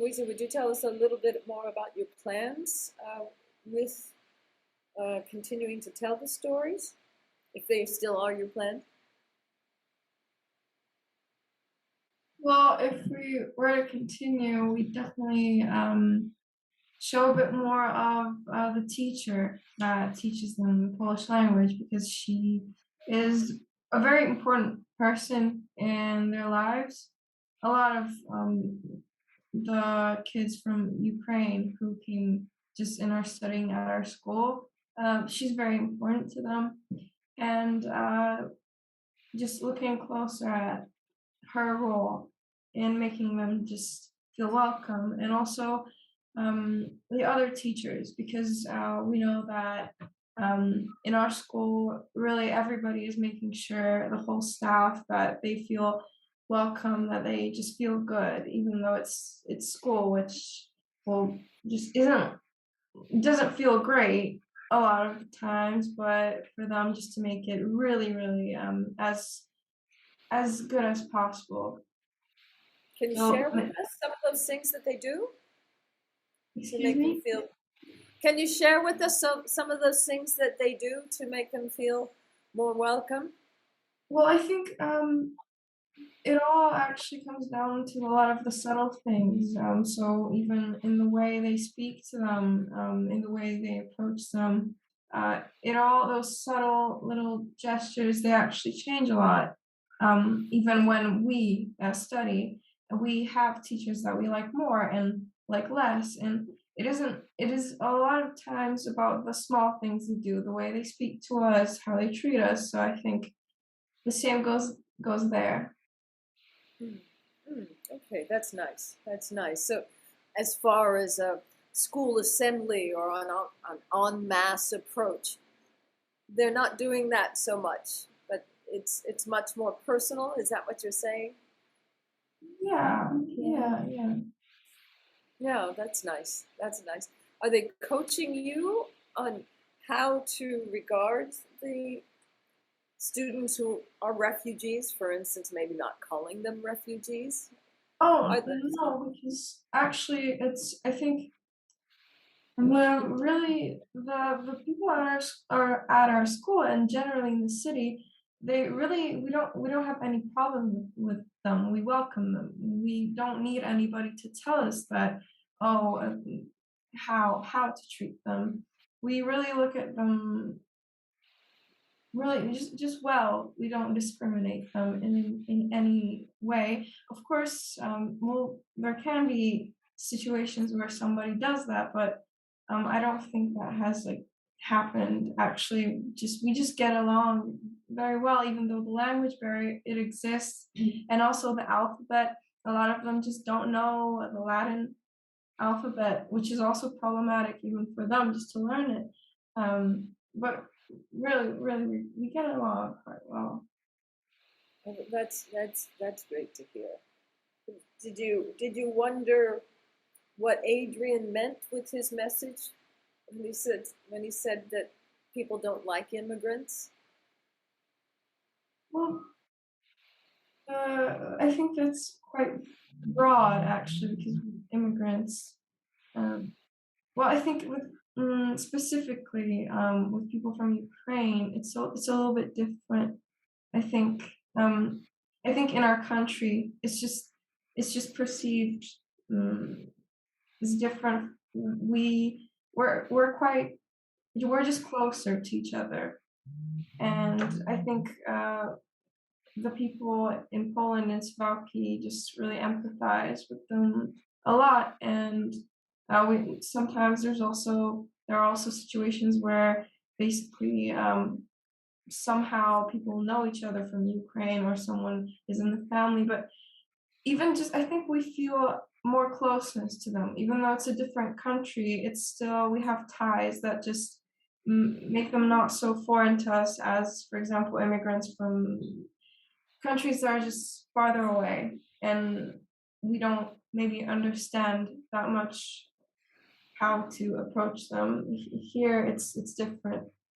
Luiza, would you tell us a little bit more about your plans with continuing to tell the stories, if they still are your plan? Well, if we were to continue, we definitely show a bit more of the teacher that teaches them the Polish language, because she is a very important person in their lives. A lot of the kids from Ukraine who came just and are studying at our school, she's very important to them. And just looking closer at her role in making them just feel welcome, and also the other teachers, because we know that in our school, really everybody is making sure, the whole staff, that they feel welcome, that they just feel good, even though it's school, which well just doesn't feel great a lot of times, but for them just to make it really, really as good as possible. Can you So, share with us some of those things that they do to excuse make them me? feel? Can you share with us some of those things that they do to make them feel more welcome? Well, I think it all actually comes down to a lot of the subtle things. So even in the way they speak to them, in the way they approach them, it all those subtle little gestures, they actually change a lot. Even when we study, we have teachers that we like more and like less, and it isn't. It is a lot of times about the small things they do, the way they speak to us, how they treat us. So I think the same goes there. Mm. Mm. Okay, that's nice. That's nice. So, as far as a school assembly or an en masse approach, they're not doing that so much, but it's much more personal. Is that what you're saying? Yeah. Yeah, that's nice. That's nice. Are they coaching you on how to regard the students who are refugees, for instance, maybe not calling them refugees? Oh, Are there some? no, because actually I think, well, really the people at are at our school and generally in the city, they really we don't have any problem with them. We welcome them. We don't need anybody to tell us that, oh, how to treat them. We really look at them really just well. We don't discriminate them in any way. Of course, well, there can be situations where somebody does that, but I don't think that has like happened. Actually, just we just get along very well, even though the language barrier it exists, and also the alphabet. A lot of them just don't know the Latin alphabet, which is also problematic even for them just to learn it. But really, really, we get along quite well. Oh, that's great to hear. Did you wonder what Adrian meant with his message when he said that people don't like immigrants? Well, I think that's quite broad actually, because immigrants. Um, well, I think with specifically with people from Ukraine, it's a little bit different. I think um, I think in our country, it's just perceived um, as different. We're just closer to each other, and I think the people in Poland and Suwalki just really empathize with them a lot. And we sometimes there are also situations where basically somehow people know each other from Ukraine, or someone is in the family, but even just I think we feel more closeness to them, even though it's a different country. It's still we have ties that just make them not so foreign to us as, for example, immigrants from countries that are just farther away, and we don't maybe understand that much how to approach them. Here, it's different.